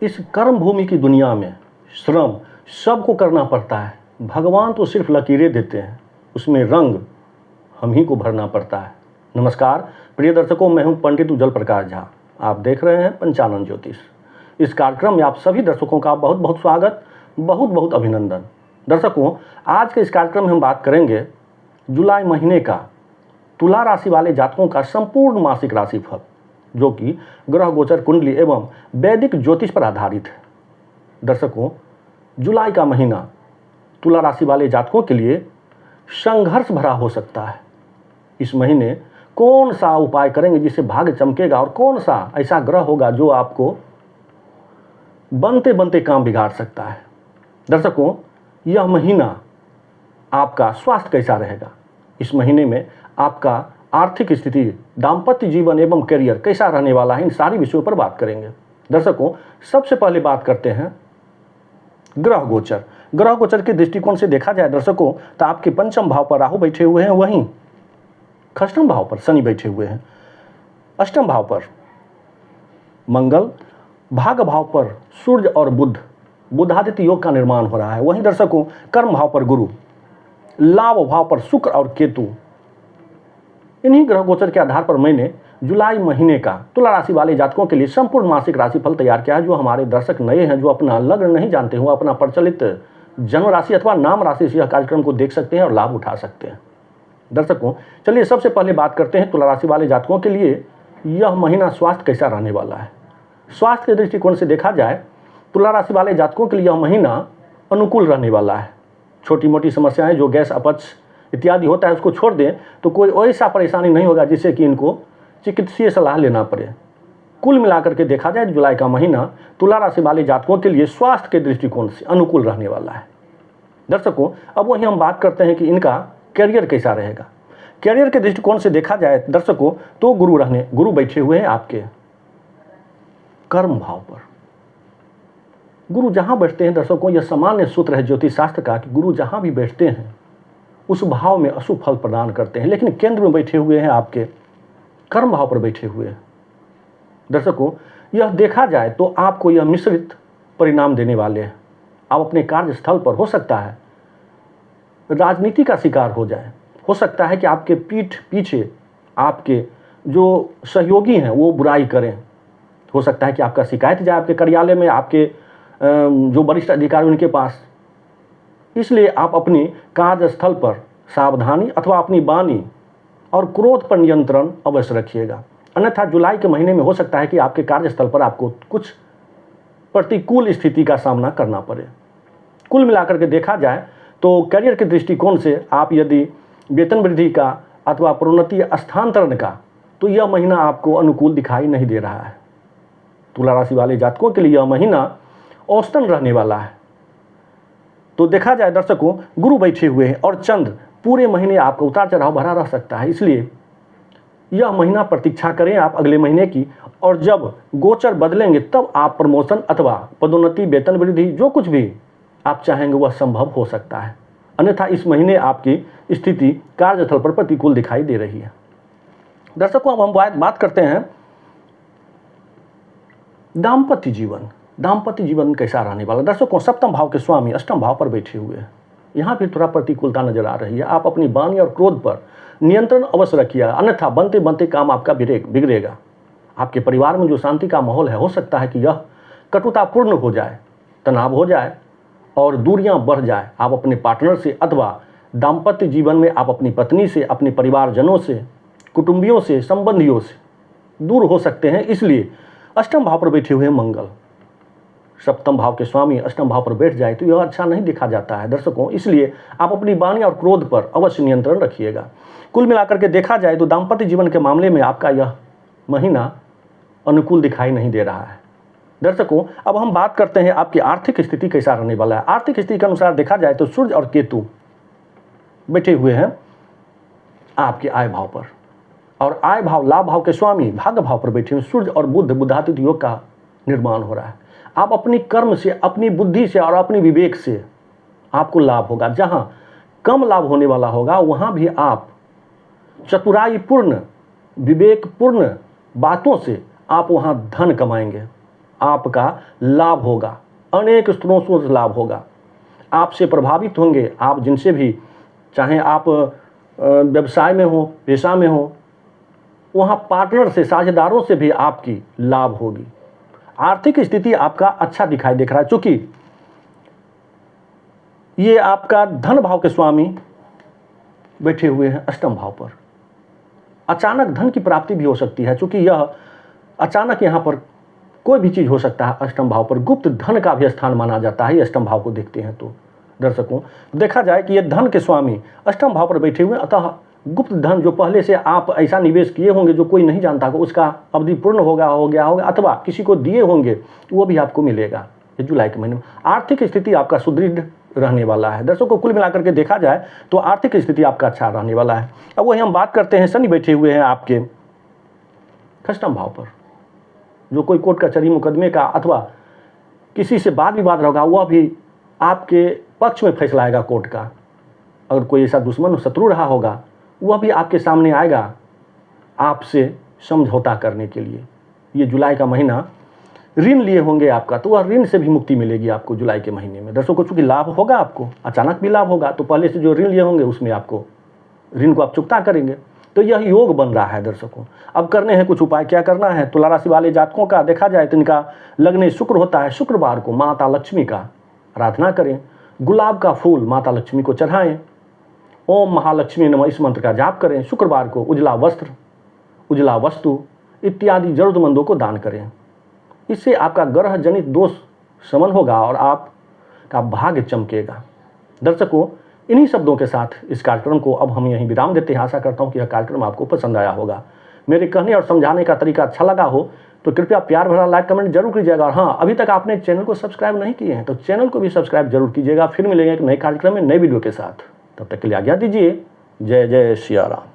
इस कर्म भूमि की दुनिया में श्रम सबको करना पड़ता है। भगवान तो सिर्फ लकीरें देते हैं, उसमें रंग हम ही को भरना पड़ता है। नमस्कार प्रिय दर्शकों, मैं हूं पंडित उज्जवल प्रकाश झा। आप देख रहे हैं पंचानन ज्योतिष। इस कार्यक्रम में आप सभी दर्शकों का बहुत बहुत स्वागत, बहुत बहुत अभिनंदन। दर्शकों, आज के इस कार्यक्रम में हम बात करेंगे जुलाई महीने का तुला राशि वाले जातकों का संपूर्ण मासिक राशिफल, जो कि ग्रह गोचर कुंडली एवं वैदिक ज्योतिष पर आधारित है। दर्शकों, जुलाई का महीना तुला राशि वाले जातकों के लिए संघर्ष भरा हो सकता है। इस महीने कौन सा उपाय करेंगे जिससे भाग्य चमकेगा, और कौन सा ऐसा ग्रह होगा जो आपको बनते बनते काम बिगाड़ सकता है। दर्शकों, यह महीना आपका स्वास्थ्य कैसा रहेगा, इस महीने में आपका आर्थिक स्थिति, दाम्पत्य जीवन एवं करियर कैसा रहने वाला है, इन सारी विषयों पर बात करेंगे। दर्शकों, सबसे पहले बात करते हैं ग्रह गोचर। ग्रह गोचर के दृष्टिकोण से देखा जाए दर्शकों, तो आपके पंचम भाव पर राहु बैठे हुए हैं, वहीं खष्टम भाव पर शनि बैठे हुए हैं, अष्टम भाव पर मंगल, भाग भाव पर सूर्य और बुध, बुधादित्य योग का निर्माण हो रहा है। वहीं दर्शकों, कर्म भाव पर गुरु, लाभ भाव पर शुक्र और केतु। इन्हीं ग्रह गोचर के आधार पर मैंने जुलाई महीने का तुला राशि वाले जातकों के लिए संपूर्ण मासिक राशिफल तैयार किया है। जो हमारे दर्शक नए हैं, जो अपना लग्न नहीं जानते हो, अपना प्रचलित जन्म राशि अथवा नाम राशि से यह कार्यक्रम को देख सकते हैं और लाभ उठा सकते हैं। दर्शकों, चलिए सबसे पहले बात करते हैं तुला राशि वाले जातकों के लिए यह महीना स्वास्थ्य कैसा रहने वाला है। स्वास्थ्य के दृष्टिकोण से देखा जाए, तुला राशि वाले जातकों के लिए यह महीना अनुकूल रहने वाला है। छोटी मोटी समस्याएं जो गैस अपच इत्यादि होता है उसको छोड़ दें तो कोई ऐसा परेशानी नहीं होगा जिससे कि इनको चिकित्सीय सलाह लेना पड़े। कुल मिलाकर के देखा जाए, जुलाई का महीना तुला राशि वाले जातकों के लिए स्वास्थ्य के दृष्टिकोण से अनुकूल रहने वाला है। दर्शकों, अब वहीं हम बात करते हैं कि इनका करियर कैसा रहेगा। करियर के दृष्टिकोण से देखा जाए दर्शकों, तो गुरु बैठे हुए हैं आपके कर्म भाव पर। गुरु जहां बैठते हैं दर्शकों, यह सामान्य सूत्र है ज्योतिष शास्त्र का कि गुरु जहां भी बैठते हैं उस भाव में अशुभ फल प्रदान करते हैं। लेकिन केंद्र में बैठे हुए हैं आपके कर्म भाव पर बैठे हुए हैं। दर्शकों, यह देखा जाए तो आपको यह मिश्रित परिणाम देने वाले हैं। आप अपने कार्यस्थल पर हो सकता है राजनीति का शिकार हो सकता है कि आपके पीठ पीछे आपके जो सहयोगी हैं वो बुराई करें, हो सकता है कि आपका शिकायत जाए आपके कार्यालय में, आपके जो वरिष्ठ अधिकारी उनके पास। इसलिए आप अपनी कार्यस्थल पर सावधानी अथवा अपनी वाणी और क्रोध पर नियंत्रण अवश्य रखिएगा। अन्यथा जुलाई के महीने में हो सकता है कि आपके कार्यस्थल पर आपको कुछ प्रतिकूल स्थिति का सामना करना पड़े। कुल मिलाकर के देखा जाए तो करियर के दृष्टिकोण से आप यदि वेतन वृद्धि का अथवा प्रोन्नति स्थानांतरण का, तो यह महीना आपको अनुकूल दिखाई नहीं दे रहा है। तुला राशि वाले जातकों के लिए यह महीना औसतन रहने वाला है। तो देखा जाए दर्शकों, गुरु बैठे हुए हैं और चंद्र पूरे महीने आपका उतार चढ़ाव भरा रह सकता है। इसलिए यह महीना प्रतीक्षा करें आप अगले महीने की, और जब गोचर बदलेंगे तब आप प्रमोशन अथवा पदोन्नति, वेतन वृद्धि, जो कुछ भी आप चाहेंगे वह संभव हो सकता है। अन्यथा इस महीने आपकी स्थिति कार्यस्थल पर प्रतिकूल दिखाई दे रही है। दर्शकों, अब हम बात करते हैं दाम्पत्य जीवन कैसा रहने वाला। दर्शकों, सप्तम भाव के स्वामी अष्टम भाव पर बैठे हुए हैं। यहाँ भी थोड़ा प्रतिकूलता नजर आ रही है। आप अपनी वाणी और क्रोध पर नियंत्रण अवश्य रखिए, अन्यथा बनते बनते काम आपका बिगड़ेगा। आपके परिवार में जो शांति का माहौल है, हो सकता है कि यह कटुतापूर्ण हो जाए, तनाव हो जाए और दूरियां बढ़ जाए। आप अपने पार्टनर से अथवा दाम्पत्य जीवन में आप अपनी पत्नी से, अपने परिवारजनों से, कुटुंबियों से, संबंधियों से दूर हो सकते हैं। इसलिए अष्टम भाव पर बैठे हुए मंगल, सप्तम भाव के स्वामी अष्टम भाव पर बैठ जाए तो यह अच्छा नहीं देखा जाता है दर्शकों। इसलिए आप अपनी वाणी और क्रोध पर अवश्य नियंत्रण रखिएगा। कुल मिलाकर के देखा जाए तो दाम्पत्य जीवन के मामले में आपका यह महीना अनुकूल दिखाई नहीं दे रहा है। दर्शकों, अब हम बात करते हैं आपकी आर्थिक स्थिति कैसा रहने वाला है। आर्थिक स्थिति के अनुसार देखा जाए तो सूर्य और केतु बैठे हुए हैं आपके आय भाव पर, और आय भाव, लाभ भाव के स्वामी भाग्य भाव पर बैठे हुए सूर्य और बुध, बुधादित्य योग का निर्माण हो रहा है। आप अपनी कर्म से, अपनी बुद्धि से और अपनी विवेक से आपको लाभ होगा। जहां कम लाभ होने वाला होगा वहां भी आप चतुराईपूर्ण, विवेकपूर्ण बातों से आप वहां धन कमाएंगे। आपका लाभ होगा, अनेक स्रोतों से लाभ होगा। आपसे प्रभावित होंगे आप जिनसे भी, चाहे आप व्यवसाय में हो, पेशा में हो, वहाँ पार्टनर से, साझेदारों से भी आपकी लाभ होगी। आर्थिक स्थिति आपका अच्छा दिखाई देख रहा है, चूँकि ये आपका धन भाव के स्वामी बैठे हुए हैं अष्टम भाव पर। अचानक धन की प्राप्ति भी हो सकती है, चूँकि यह अचानक यहाँ पर कोई भी चीज़ हो सकता है। अष्टम भाव पर गुप्त धन का भी स्थान माना जाता है। ये अष्टम भाव को देखते हैं तो दर्शकों देखा जाए कि ये धन के स्वामी अष्टम भाव पर बैठे हुए, अतः गुप्त धन जो पहले से आप ऐसा निवेश किए होंगे जो कोई नहीं जानता हो, उसका अवधि पूर्ण हो गया होगा, अथवा किसी को दिए होंगे, वो भी आपको मिलेगा ये जुलाई के महीने में। आर्थिक स्थिति आपका सुदृढ़ रहने वाला है। दर्शकों कुल मिलाकर के देखा जाए तो आर्थिक स्थिति आपका अच्छा रहने वाला है। अब वही हम बात करते हैं, शनि बैठे हुए हैं आपके अष्टम भाव पर। जो कोई कोर्ट कचहरी मुकदमे का अथवा किसी से वाद विवाद होगा, वह भी आपके पक्ष में फैसला आएगा कोर्ट का। अगर कोई ऐसा दुश्मन शत्रु रहा होगा, वह भी आपके सामने आएगा आपसे समझौता करने के लिए। ये जुलाई का महीना ऋण लिए होंगे आपका, तो वह ऋण से भी मुक्ति मिलेगी आपको जुलाई के महीने में। दर्शकों चूँकि लाभ होगा, आपको अचानक भी लाभ होगा, तो पहले से जो ऋण लिए होंगे उसमें आपको ऋण को आप चुकता करेंगे। तो यह योग बन रहा है दर्शकों। अब करने हैं कुछ उपाय। क्या करना है? तुला राशि वाले जातकों का देखा जाए तो इनका लग्न शुक्र होता है। शुक्रवार को माता लक्ष्मी का आराधना करें, गुलाब का फूल माता लक्ष्मी को चढ़ाएं, ओम महालक्ष्मी नमः इस मंत्र का जाप करें। शुक्रवार को उजला वस्त्र, उजला वस्तु इत्यादि जरूरतमंदों को दान करें। इससे आपका ग्रह जनित दोष शमन होगा और आपका भाग्य चमकेगा। दर्शकों इन्हीं शब्दों के साथ इस कार्यक्रम को अब हम यहीं विराम देते हैं। आशा करता हूं कि यह कार्यक्रम आपको पसंद आया होगा। मेरे कहने और समझाने का तरीका अच्छा लगा हो तो कृपया प्यार भरा लाइक कमेंट जरूर कीजिएगा। और हाँ, अभी तक आपने चैनल को सब्सक्राइब नहीं किए हैं तो चैनल को भी सब्सक्राइब जरूर कीजिएगा। फिर मिलेंगे एक नए कार्यक्रम में नए वीडियो के साथ। तब तक के लिए आज्ञा दीजिए। जय जय सिया राम।